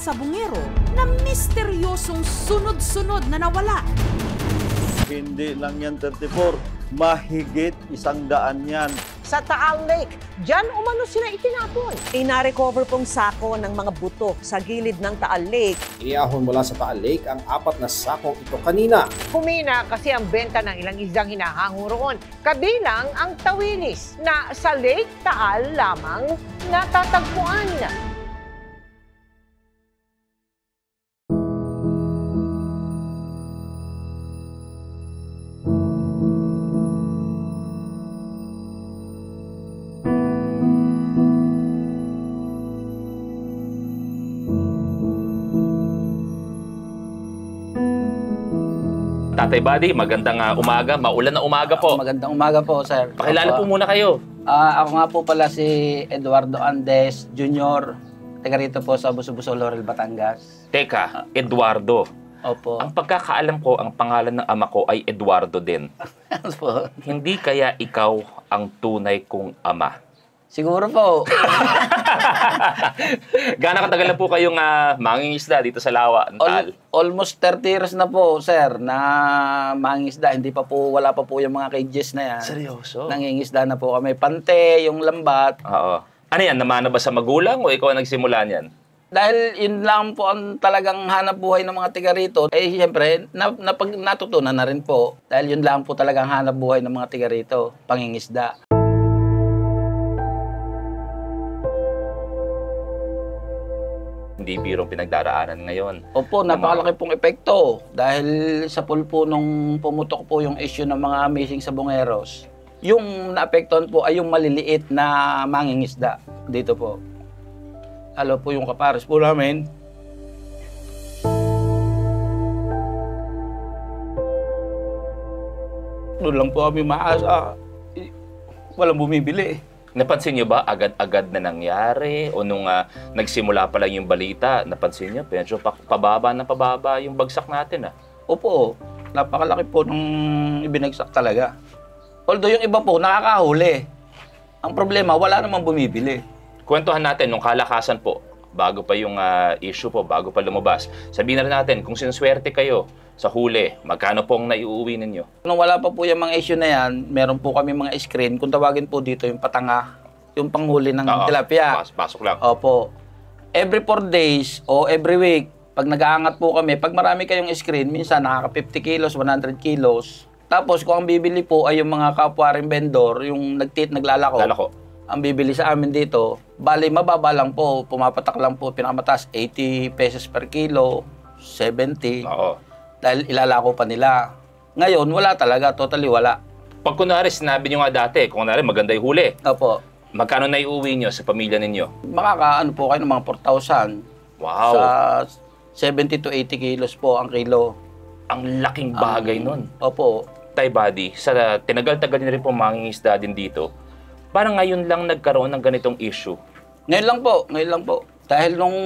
sabungero na misteryosong sunod-sunod na nawala. Hindi lang yan 34, mahigit 100 yan. Sa Taal Lake, dyan umano sila itinapon. Ina-recover pong sako ng mga buto sa gilid ng Taal Lake. Iniahon mula sa Taal Lake ang 4 na sakong ito kanina. Humina kasi ang benta ng ilang isdang hinahango roon. Kabilang ang tawilis na sa Lake Taal lamang natatagpuan. Tatay Buddy, magandang umaga. Maulan na umaga po. Magandang umaga po, sir. Pakilala po muna kayo. Ako nga po pala si Eduardo Andes Jr. Taga rito po sa Buso-Buso, Laurel, Batangas. Teka, Eduardo. Opo. Ang pagkakaalam ko, ang pangalan ng ama ko ay Eduardo din. Po. Hindi kaya ikaw ang tunay kong ama? Siguro po. Gaano katagal na po kayong mangingisda dito sa Lawa, Taal? Almost 30 years na po, sir, na mangingisda. Hindi pa po, wala pa po yung mga cages na yan. Seryoso? Nangingisda na po kami. Pante, yung lambat. Oo. Ano yan, namana ba sa magulang o ikaw ang nagsimula niyan? Dahil yun lang po ang talagang hanap buhay ng mga tiga rito. Eh, siyempre, natutunan na rin po. Dahil yun lang po talagang hanap buhay ng mga tiga rito, pangingisda. Hindi birong pinagdaraanan ngayon. Opo, napakalaki pong epekto. Dahil sa pulpo nung pumutok po yung issue ng mga missing sabongeros, yung naapektuhan po ay yung maliliit na mangingisda dito po. Lalo po yung kapares po namin. Doon lang po kami maasa. Walang bumibili. Napansin niyo ba agad-agad na nangyari o nung nagsimula pa lang yung balita, napansin niyo medyo pababa na pababa yung bagsak natin Opo, napakalaki po nung ibinagsak talaga. Although yung iba po nakakahuli. Ang problema, wala namang bumibili. Kwentuhan natin nung kalakasan po, bago pa yung issue po, bago pa lumabas. Sabihin na rin natin, kung sinuswerte kayo sa huli, magkano pong naiuwi ninyo? Nung wala pa po yung mga issue na yan, meron po kami mga screen. Kung tawagin po dito yung patanga, yung panghuli ng tilapia. Pasok lang. Opo. Every 4 days o every week, pag nag-aangat po kami, pag marami kayong screen, minsan nakaka 50 kilos, 100 kilos. Tapos kung ang bibili po ay yung mga kapwa rin vendor, yung naglalako. Ang bibili sa amin dito, bali mababa lang po, pumapatak lang po, pinakamataas 80 pesos per kilo, 70. Oo. Dahil ilalako pa nila. Ngayon, wala talaga. Totally wala. Pag kunwari, sinabi nyo nga dati, kung kunwari maganda yung huli. Opo. Magkano naiuwi nyo sa pamilya ninyo? Makakaano po kayo ng mga 4,000. Wow. Sa 70 to 80 kilos po ang kilo. Ang laking bagay nun. Opo. Tay Buddy, sa tinagal-tagal nyo rin po mangingisda din dito, parang ngayon lang nagkaroon ng ganitong issue. Ngayon lang po. Dahil nung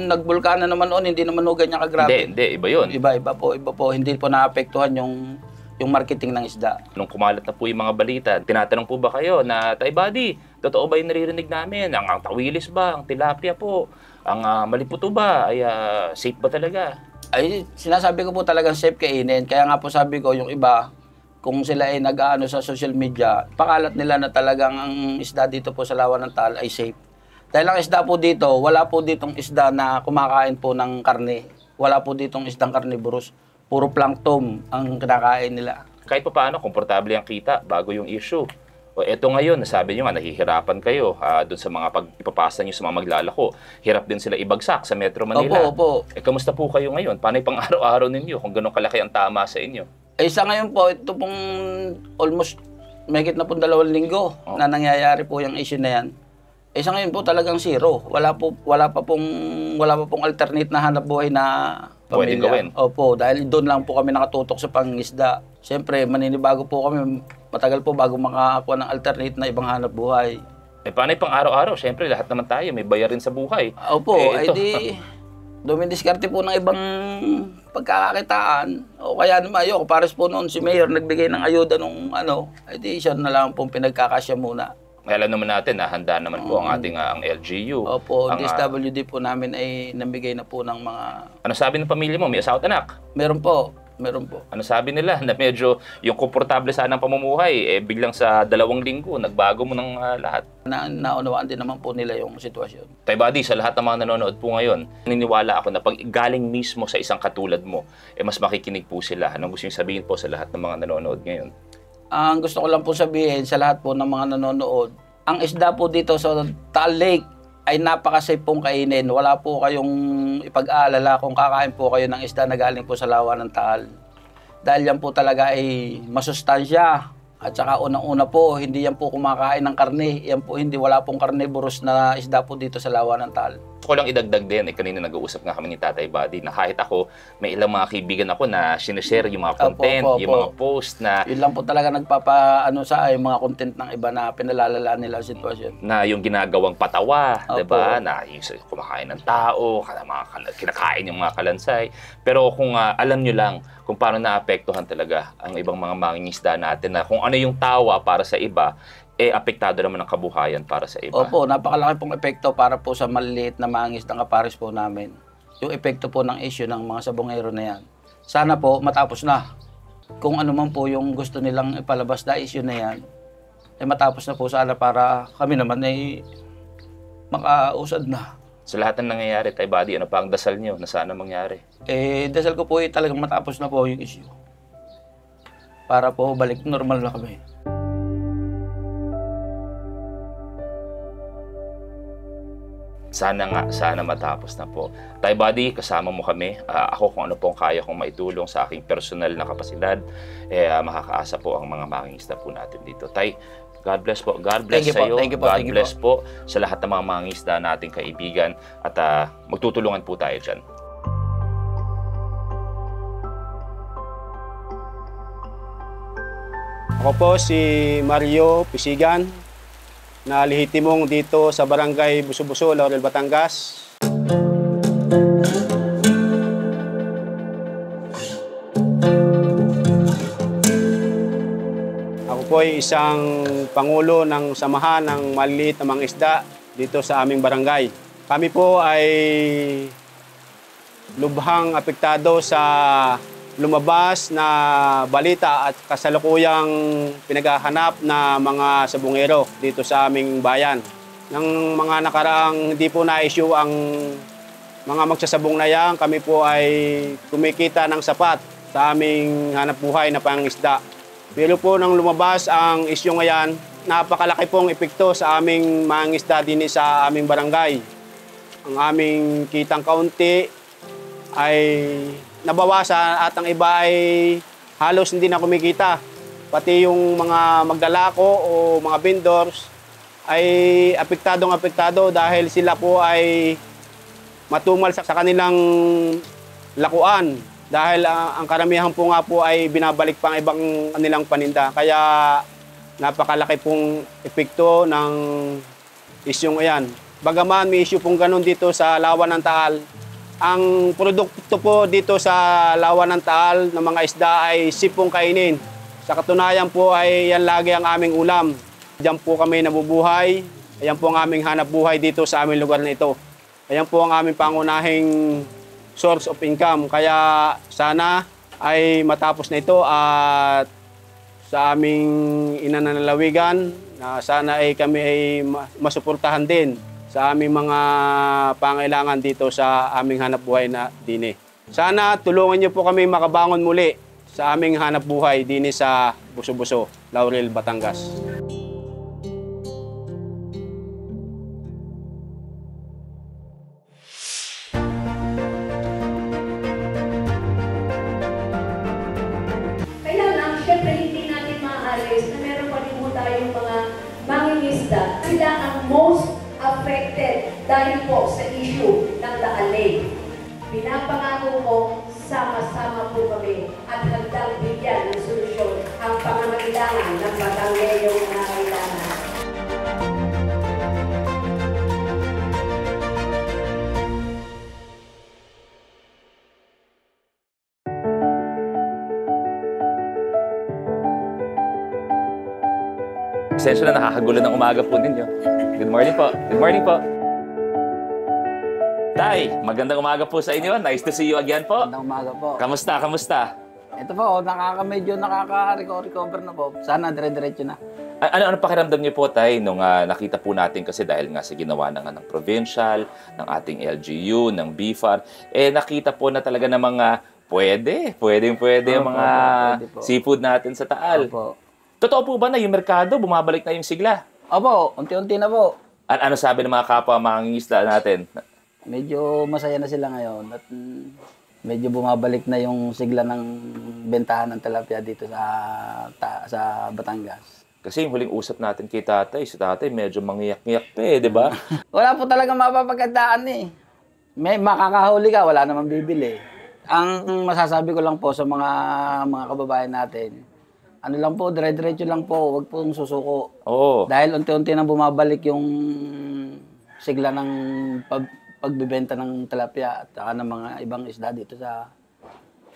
nagbulkana naman noon, hindi naman ganyan kagrabe. Hindi, iba yun. Iba po. Hindi po naapektuhan yung marketing ng isda. Nung kumalat na po yung mga balita, tinatanong po ba kayo na, Tay Buddy, totoo ba yung naririnig namin? Ang tawilis ba? Ang tilapia po? Ang maliputo ba? Ay, safe ba talaga? Ay, sinasabi ko po talagang safe kainin. Kaya nga po sabi ko, yung iba, kung sila ay nag-aano sa social media, pakalat nila na talagang ang isda dito po sa Lawa ng Taal ay safe. Dahil ang isda po dito, wala po ditong isda na kumakain po ng karne. Wala po ditong isdang carnivorous. Puro plankton ang kinakain nila. Kahit pa paano, komportable ang kita bago yung issue. O eto ngayon, nasabi nyo nga, nahihirapan kayo doon sa mga pag-ipapasa nyo sa mga maglalako. Hirap din sila ibagsak sa Metro Manila. Opo. Kamusta po kayo ngayon? Paano yung pang-araw-araw ninyo kung gano'ng kalaki ang tama sa inyo? Sa ngayon po, ito pong almost mahigit na pong 2 linggo na nangyayari po yung issue na yan. Sa ngayon po talagang zero. Wala pa pong alternate na hanap buhay na pamilya. Pwedeng gawin. Opo, dahil doon lang po kami nakatutok sa pangingisda. Siyempre, maninibago po kami. Matagal po bago makakuha ng alternate na ibang hanap buhay. Paano yung pang-araw-araw? Siyempre, lahat naman tayo may bayarin sa buhay. Opo, dumidiskarte po ng ibang pagkakakitaan. O kaya naman, pares po noon si Mayor nagbigay ng ayuda nung siya na lang pong pinagkakasya muna. Alam naman natin na handa naman po ang ating ang LGU. Opo, Ang, DSWD po namin ay namigay na po ng mga... ano sabi ng pamilya mo? May asawa at anak? Meron po. Ano sabi nila? Na medyo yung komportable sana ang pamumuhay, biglang sa 2 linggo, nagbago mo ng lahat. Naunawaan din naman po nila yung sitwasyon. Tay Buddy, sa lahat ng mga nanonood po ngayon, naniniwala ako na pag galing mismo sa isang katulad mo, mas makikinig po sila. Anong gusto niyo sabihin po sa lahat ng mga nanonood ngayon? Ang gusto ko lang po sabihin sa lahat po ng mga nanonood, ang isda po dito sa Taal Lake ay napaka-safe pong kainin. Wala po kayong ipag-aalala kung kakain po kayo ng isda na galing po sa lawa ng Taal. Dahil yan po talaga ay masustansya. At saka unang-una po, hindi yan po kumakain ng karne. Yan po hindi, wala pong carnivorous na isda po dito sa lawa ng Taal. Gusto ko lang idagdag din, kanina nag-uusap nga kami ni Tatay Buddy na kahit ako, may ilang mga kaibigan ako na sinishare yung mga content, yung mga post na... Yun lang po talaga nagpapaano sa yung mga content ng iba na pinalalala nila ang sitwasyon. Na yung ginagawang patawa, Opo. 'di ba? Na yung kumakain ng tao, kinakain yung mga kalansay. Pero kung alam nyo lang kung paano naapektuhan talaga ang ibang mga mangingisda natin na kung ano yung tawa para sa iba, apektado naman ang kabuhayan para sa iba. Opo, napakalaki pong epekto para po sa maliliit na mangingisdang kapares po namin. Yung epekto po ng issue ng mga sabongero na yan. Sana po matapos na. Kung ano man po yung gusto nilang ipalabas na issue na yan, matapos na po sana para kami naman ay makausad na. Sa lahat ng nangyayari, Tay Buddy, ano pa ang dasal nyo na sana mangyari? Dasal ko po talagang matapos na po yung issue. Para po balik normal na kami. Sana matapos na po. Tay Buddy, kasama mo kami. Ako kung ano pong kaya kong maitulong sa aking personal na kapasidad, makakaasa po ang mga mangingisda po natin dito. Tay, God bless po. God bless sa iyo. God bless po sa lahat ng mga mangingisda nating kaibigan at magtutulungan po tayo dyan. Ako po si Mario Pisigan, na lihitimong dito sa Barangay Buso-Buso, Laurel, Batangas. Ako po ay isang pangulo ng samahan ng maliliit na mga isda dito sa aming barangay. Kami po ay lubhang apektado sa lumabas na balita at kasalukuyang pinaghahanap na mga sabungero dito sa aming bayan. Nang mga nakaraang hindi po na-issue ang mga magsasabong na yan, kami po ay kumikita ng sapat sa aming hanapbuhay na pangisda. Pero po nang lumabas ang issue ngayon, napakalaki pong epekto sa aming mangisda din sa aming barangay. Ang aming kitang kaunti ay nabawasan at ang iba ay halos hindi na kumikita. Pati yung mga maglalako o mga vendors ay apektado dahil sila po ay matumal sa kanilang lakuan. Dahil ang karamihan po nga po ay binabalik pang ibang kanilang paninda. Kaya napakalaki pong epekto ng isyong ayan. Bagaman may issue pong ganun dito sa Lawa ng Taal, ang produkto po dito sa Lawa ng Taal ng mga isda ay sipong kainin. Sa katunayan po ay yan lagi ang aming ulam. Diyan po kami nabubuhay. Ayan po ang aming hanap buhay dito sa aming lugar na ito. Ayan po ang aming pangunahing source of income. Kaya sana ay matapos na ito at sa aming inananalawigan na sana ay kami ay masuportahan din sa aming mga pangailangan dito sa aming hanap buhay na dini. Sana tulungan niyo po kami makabangon muli sa aming hanap buhay dini sa Buso-Buso, Laurel, Batangas. Kaya lang, syempre hindi natin maaalis na meron pa rin po tayong mga mangingisda. Sila ang most affected dahil po sa issue ng Taal Lake. Pinapangako ko, sama-sama po kami at handang bigyan ng solusyon ang pangangailangan ng Batangueñong nangangailangan. Pasensya na, nakakagulo ng umaga po ninyo. Good morning po. Good morning po. Tay, magandang umaga po sa inyo. Nice to see you again po. Magandang umaga po. Kamusta? Kamusta? Ito po, medyo nakaka-recover na po. Sana dire-diretso na. Ano pakiramdam niyo po, Tay, nung nakita po natin kasi dahil nga sa ginawa ng provincial, ng ating LGU, ng BFAR, nakita po na talaga ng mga pwede ang mga seafood natin sa Taal. Opo. Totoo po ba na yung merkado, bumabalik na yung sigla? Opo, unti-unti na po. Ano sabi ng mga kapwa mangingisda natin? Medyo masaya na sila ngayon at medyo bumabalik na yung sigla ng bentahan ng tilapia dito sa Batangas. Kasi yung huling usap natin kay tatay, si tatay medyo mangiyak-ngiyak pa di ba? Wala po talaga mapapagandaan eh. May makakahuli ka, wala namang bibili. Ang masasabi ko lang po sa mga kababayan natin, ano lang po, dire-diretso lang po, wag pong susuko. Oo. Dahil unti-unti nang bumabalik yung sigla ng pagbibenta ng tilapia at saka ng mga ibang isda dito sa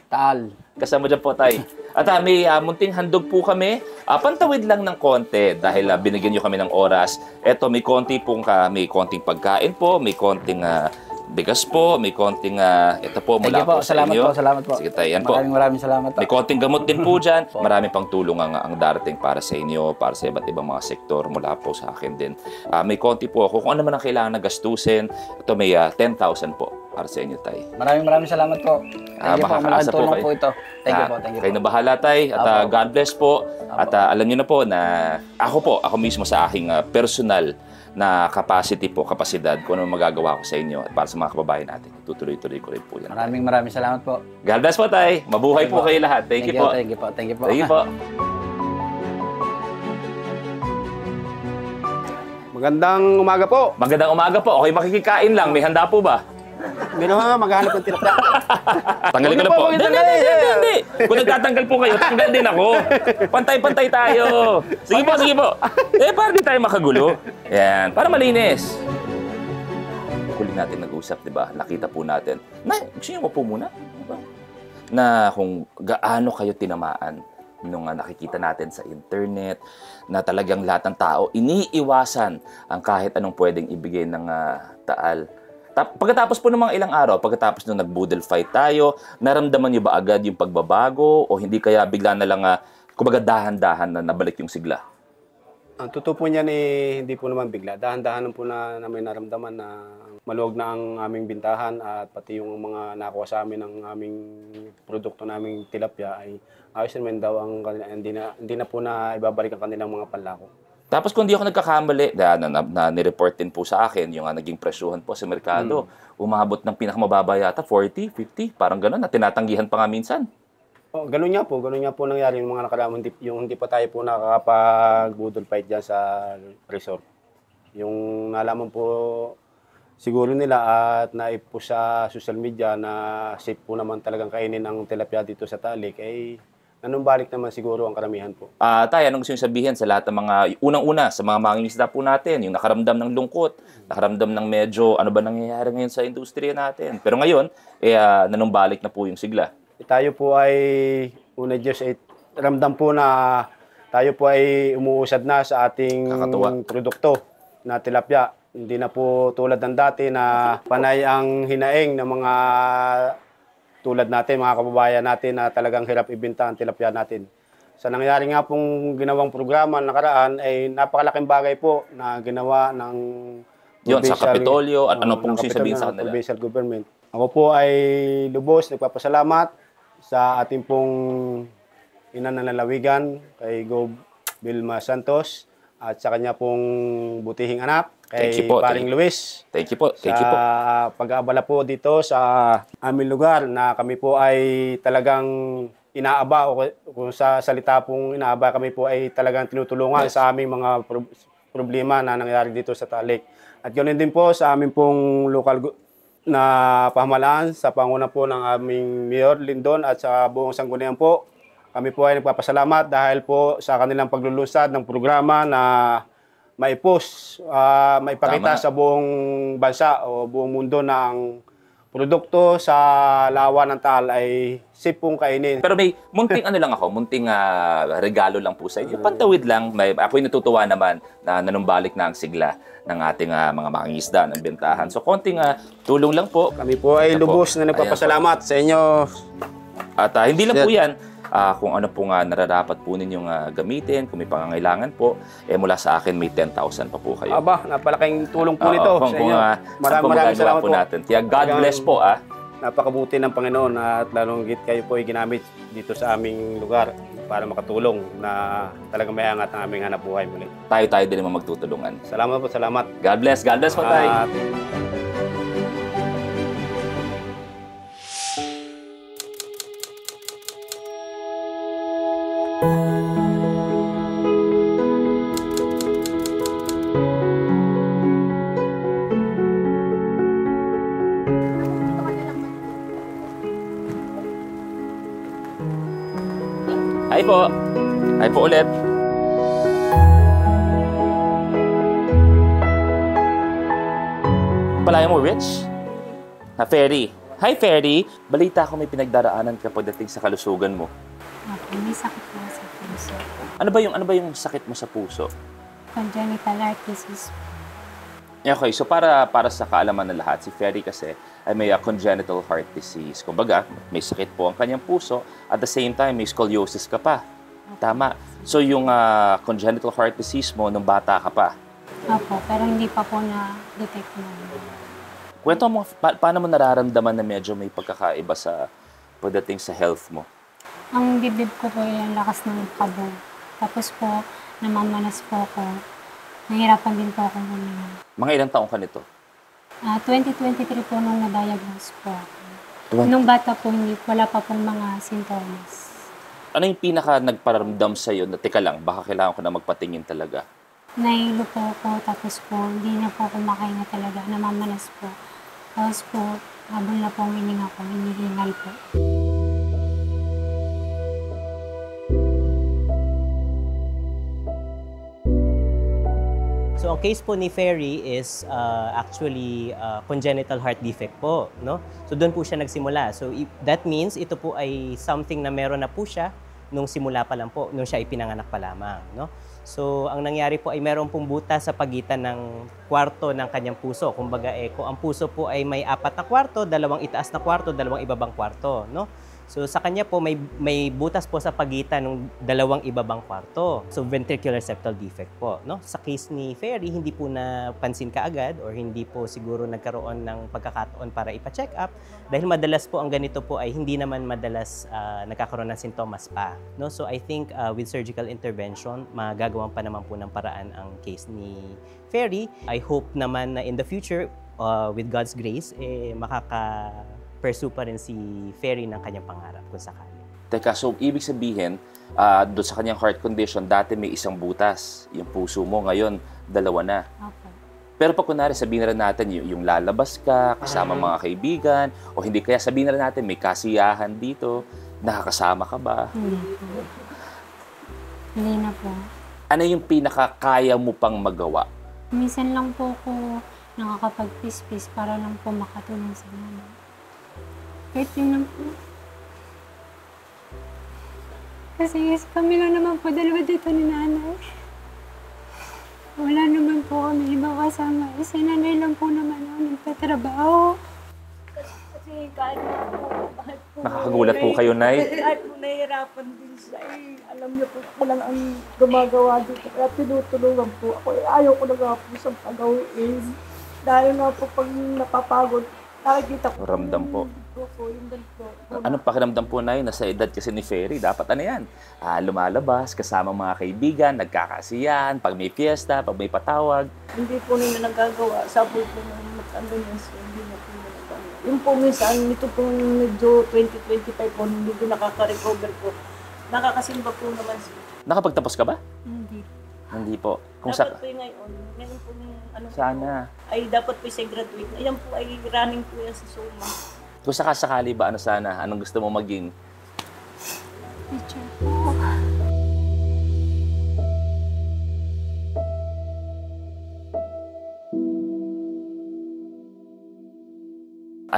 Taal. Kasama dyan po, Tay. At may munting handog po kami. Pantawid lang ng konti dahil binigyan nyo kami ng oras. Eto, may konting pagkain po, may konting bigas po, may konting ito po mula po sa inyo. Salamat po. Sige, Tay, yan po. Maraming salamat po. May konting gamot din po dyan. Marami pang tulong ang darating para sa inyo, para sa iba't ibang mga sektor mula po sa akin din. May konti po ako. Kung ano man ang kailangan na gastusin, ito may 10,000 po para sa inyo, Tay. Maraming salamat po. Thank you po. Malaking tulong po ito. Thank you po. Kayo na bahala, Tay. At God bless po. At alam niyo na po na ako mismo sa aking personal na kapasidad, kung ano magagawa ko sa inyo at para sa mga kababayan natin. Tutuloy-tuloy ko rin po yan. Maraming salamat po. God bless po, Tay. Mabuhay po kayo lahat. Thank you po. Thank you po. Thank you po. Magandang umaga po. Magandang umaga po. Okay, makikikain lang. May handa po ba? Meron nga, maghanap ng tilapia. Tanggalin ko na po. Hindi. Kung nagtatanggal po kayo, tanggal din ako. Pantay-pantay tayo. Sige po. Para di tayo makagulo. Yan, para malinis. Huli natin nag-usap, di ba? Nakita po natin. Gusto niyo mo po muna? Diba? Na kung gaano kayo tinamaan nung nakikita natin sa internet, na talagang lahat ng tao iniiwasan ang kahit anong pwedeng ibigay ng Taal. Pagkatapos po ng mga ilang araw, pagkatapos nung nag-boodle fight tayo, naramdaman niyo ba agad yung pagbabago o hindi kaya bigla na lang, kumbaga dahan-dahan na nabalik yung sigla? Ang totoo po niyan hindi po naman bigla. Dahan-dahan po na namin naramdaman na maluwag na ang aming bintahan at pati yung mga nakuha sa amin ng aming produkto naming tilapia ay ayos naman daw ang kanila. Hindi na po na ibabalik ang kanilang mga panlako. Tapos kung di ako nagkakamali, na nireport din po sa akin, yung naging presyuhan po sa merkado, umabot ng pinakamababa yata, 40, 50, parang gano'n, na tinatanggihan pa nga minsan. Ganun nga po nangyari yung mga nakaraan, yung hindi pa tayo po nakakapag-budol fight dyan sa resort. Yung nalaman po siguro nila at naipo sa social media na safe po naman talagang kainin ang tilapia dito sa Talik, ay nanumbalik naman siguro ang karamihan po. Tay, anong gusto nyo sabihin sa lahat ng mga, unang-una, sa mga mangingisda po natin, yung nakaramdam ng lungkot, nakaramdam ng medyo, ano ba nangyayari ngayon sa industriya natin? Pero ngayon, nanumbalik na po yung sigla. Tayo po ay, una Diyos, ramdam po na tayo po ay umuusad na sa ating produkto na tilapia. Hindi na po tulad ng dati na panay ang hinaing ng mga tulad natin, mga kababayan natin na talagang hirap ibenta ang tilapia natin. Sa nangyari nga pong ginawang programa nakaraan ay napakalaking bagay po na ginawa ng sa Kapitolyo at ano pong sasabihin sa kanila? Provincial government. Ako po ay lubos, nagpapasalamat sa ating pong inananalawigan kay Gov. Vilma Santos at sa kanya pong butihing anak, kay Paring Luis. Thank you po. Sa pag-aabala po dito sa aming lugar na kami po ay talagang inaaba o kung sa salita pong inaaba, kami po ay talagang tinutulungan sa aming mga problema na nangyari dito sa Talik. At ganoon din po sa aming pong lokal na pamahalaan sa panguna po ng aming Mayor Lindon at sa buong sanggunian po. Kami po ay nagpapasalamat dahil po sa kanilang paglulunsad ng programa na maipakita sa buong bansa o buong mundo na ang produkto sa lawa ng Taal ay safe pong kainin. Pero may munting ano lang ako, munting regalo lang po sa inyo. Pantawid lang, ako'y natutuwa naman na nanumbalik na ang sigla ng ating mga mangingisda ng bentahan. So konting tulong lang po. Kami po ay lubos na nagpapasalamat sa inyo. At hindi lang po yan, kung ano po nararapat po ninyong gamitin, kung may pangangailangan po, mula sa akin may 10,000 pa po kayo. Aba, napalaking tulong po nito sa inyo. Maraming salamat po natin. Kaya God bless po. Napakabuti ng Panginoon at lalong higit kayo po ay ginamit dito sa aming lugar para makatulong na talagang may angat ang aming hanap buhay muli. Tayo din naman magtutulungan. Salamat po, salamat. God bless po tayo. Hi po. Hi po ulit. Palaya mo, Rich? Ferry. Hi, Ferry. Balita ko may pinagdaraanan ka pagdating sa kalusugan mo. May sakit po sa puso. Ano ba yung sakit mo sa puso? Congenital heart disease. Okay, so para sa kaalaman ng lahat, si Ferry kasi ay may congenital heart disease. Kumbaga, may sakit po ang kanyang puso. At the same time, may scoliosis ka pa. Tama. So yung congenital heart disease mo nung bata ka pa. Opo, pero hindi pa po na-detect na. Kwento mo, paano mo nararamdaman na medyo may pagkakaiba sa pagdating sa health mo? Ang dibdib ko po yung lakas ng kabo. Tapos po, namamanas po ako. Nahirapan din po ako huminga. Mga ilang taong ka nito? 2023 po nung na-diagnose po ako. Nung bata po, wala pa pong mga sintomas. Ano yung pinaka nagparamdam sa'yo na, teka lang, baka kailangan ko na magpatingin talaga? Nahilo po ako, tapos po, hindi na po ako makahinga talaga. Namamanas po. Tapos po, habol na po ang hininga ko, hinihingal po. So ang case po ni Ferry is actually congenital heart defect po, no? So doon po siya nagsimula. So that means ito po ay something na meron na po siya nung simula pa lang po, nung siya ipinanganak pa lamang, no? So ang nangyari po ay meron pong butas sa pagitan ng kwarto ng kanyang puso. Kumbaga kung ang puso po ay may 4 na kwarto, 2 itaas na kwarto, 2 ibabang kwarto, no? So sa kanya po may butas po sa pagitan ng 2 ibabang kwarto. So ventricular septal defect po, no? Sa case ni Ferry, hindi po napansin kaagad or hindi po siguro nagkaroon ng pagkakataon para ipa-check up dahil madalas po ang ganito po ay hindi naman madalas nagkakaroon ng sintomas pa, no? So I think with surgical intervention, magagawan pa naman po ng paraan ang case ni Ferry. I hope naman na in the future with God's grace pursue pa rin si Ferry ng kanyang pangarap kung sakali. Teka, so ibig sabihin, doon sa kanyang heart condition, dati may isang butas, yung puso mo, ngayon, 2 na. Okay. Pero pag kunwari, sabihin na rin natin yung lalabas ka, kasama mga kaibigan, o hindi kaya sabihin na rin natin may kasiyahan dito, nakakasama ka ba? Hindi po. Hindi na po. Ano yung pinakakaya mo pang magawa? Minsan lang po ako nakakapag-pis-pis para lang po makatulong sa nanay. Kahit yun lang po. Kasi kami lang naman po, 2 dito ni nanay. Wala naman po kami ibang kasama. Si nanay lang po naman ako nagtatrabaho. Kasi kahit po, Nakakagulat po kayo, Nay. kahit po nahihirapan din siya, alam niyo po, walang ang gumagawa dito. Kaya tinutulungan po ako. Ayaw ko na nga po siyang pagawin. Dahil nga po pag napapagod, nakikita ko. Ramdam po. Yung ganito. Anong pakiramdam po, Nay? Nasa edad kasi ni Ferry, dapat ano yan? Lumalabas, kasama mga kaibigan, nagkakasiyahan, pag may fiesta, pag may patawag. Hindi po nila nagagawa. Sabi po nung matanda niya siya, hindi na po nila nagagawa. Yung po minsan, ito pong medyo 2025 po, hindi po nakaka-recover po. Nakakasimba po naman siya. Nakapagtapos ka ba? Hindi. Hindi po. Dapat po ngayon, ngayon po yung ano Sana. po, ay dapat po siya graduate. Ayan po ay running po yan sa SUMA. Kung sakasakali ba, ano sana? Anong gusto mo maging? Teacher po.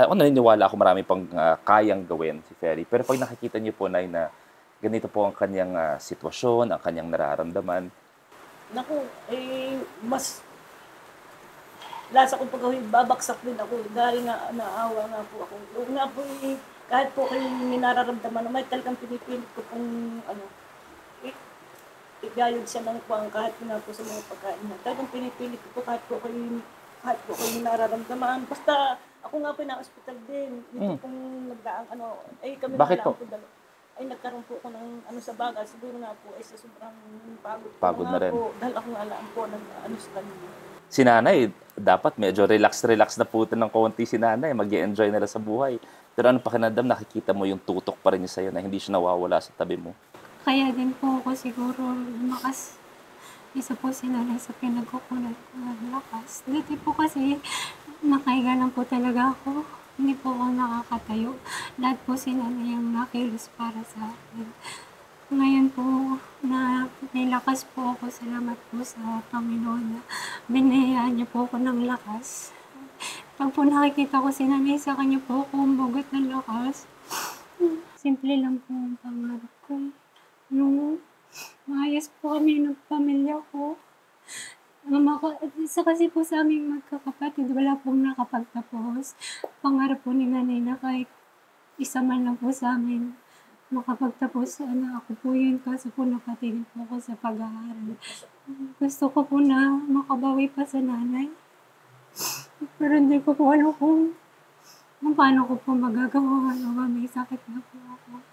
ako naniniwala ako marami pang kayang gawin si Ferry. Pero pag nakikita niyo po, Nay, na ganito po ang kanyang sitwasyon, ang kanyang nararamdaman. Naku, mas lasa kong pag babaksak din ako dahil nga naawa nga po ako. Yung nga po, kahit po kayo minararamdaman, may talagang pinipilit ko pong igayod siya ng kuwang kahit nga po sa mga pagkain na. Talagang pinipilit ko po kahit po kayo minararamdaman. Basta ako nga po na-hospital din. Ito pong nagdaang kami bakit po? Nagkaroon po ako ng sa baga. Siguro nga po sa sobrang pagod. Pagod na rin. Po, dahil ako nga alam po sa kanina. Si Nanay, dapat medyo relax na po ng konti si Nanay. Mag-i-enjoy nila sa buhay. Pero ano pakiramdam, nakikita mo yung tutok pa rin niya sa'yo na hindi siya nawawala sa tabi mo. Kaya din po ako siguro lumakas. Isa po si Nanay sa pinagkukunan ko ng lakas. Dati po kasi nakahiga lang po talaga ako. Hindi po ako nakakatayo. Lahat po si Nanay ang nakilos para sa akin. Ngayon po na nilakas po ako. Salamat po sa Panginoon na binayaan niya po ako ng lakas. Pag po nakikita ko si Nanay, sa kanya po ako umugot ng lakas. Simple lang po ang pangarap ko. Nung maayos po kami ng pamilya ko. Isa kasi po sa aming magkakapatid, wala pong nakapagtapos. Pangarap po ni Nanay na kahit isa man lang po sa amin makapagtapos. Ako po yun kasi po napatigil po ako sa pag-aaral. Gusto ko po na makabawi pa sa Nanay. Pero hindi ko po alam kung paano ko po magagawa. May sakit na po ako.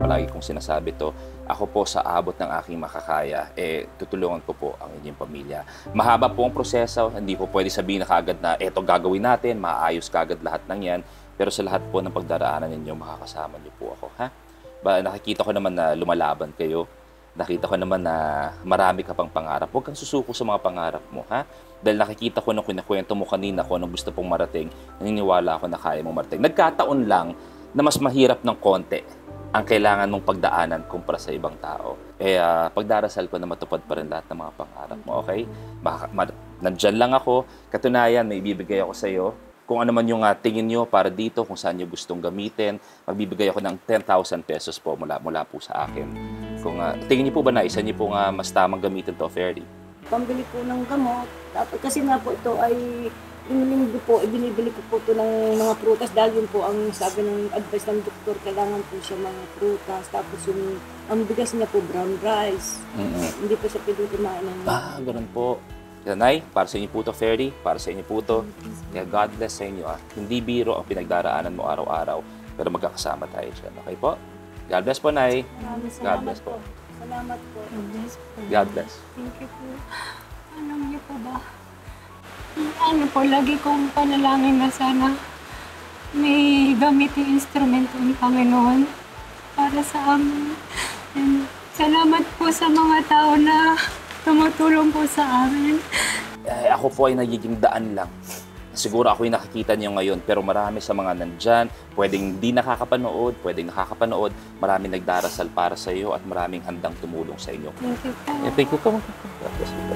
Palagi kong sinasabi to, ako po sa abot ng aking makakaya, tutulungan ko po ang inyong pamilya. Mahaba po ang proseso, hindi po pwede sabihin na kagad na eto gagawin natin, maayos kagad lahat ng yan. Pero sa lahat po ng pagdaraanan ninyo, makakasama niyo po ako. Ha? Nakikita ko naman na lumalaban kayo. Nakita ko naman na marami ka pang pangarap. Huwag kang susuko sa mga pangarap mo. Ha? Dahil nakikita ko nung kinakwento mo kanina kung anong gusto pong marating, naniniwala ako na kaya mong marating. Nagkataon lang na mas mahirap ng konti ang kailangan mong pagdaanan kumpara sa ibang tao. Pagdarasal ko na matupad pa rin lahat ng mga pangarap mo, okay? Nandyan lang ako. Katunayan, may ibibigay ako sa iyo. Kung ano man yung tingin nyo para dito, kung saan nyo gustong gamitin, magbibigay ako ng 10,000 pesos po mula po sa akin. Kung tingin nyo po ba na isa nyo po mas tamang gamitin to, Ferry? Pambili po ng gamot. Kasi nga po ito ay yung linggo po, ibinibili ko po ito ng mga prutas dahil yun po ang sabi ng advice ng doktor, kailangan po siya mga prutas. Tapos yung, ang bigas niya po, brown rice. Hindi po siya pwede kumain ng... Ganun po. Nay, para sa inyo po ito, Ferry. Para sa inyo po ito. Kaya God bless sa inyo. Hindi biro ang pinagdaraanan mo araw-araw. Pero magkakasama tayo dyan. Okay po? God bless po, Nay. God bless po. Salamat po. God bless. Thank you po. Alam niyo po ba? Lagi kong panalangin na sana may gamitin instrumento ng Panginoon para sa amin. And salamat po sa mga tao na tumutulong po sa amin. Ako po ay nagiging daan lang. Siguro ako yung nakikita niyo ngayon, pero marami sa mga nandyan, pwedeng di nakakapanood, pwedeng nakakapanood, maraming nagdarasal para sa iyo at maraming handang tumulong sa inyo. Thank you po. Thank you po. God bless you po.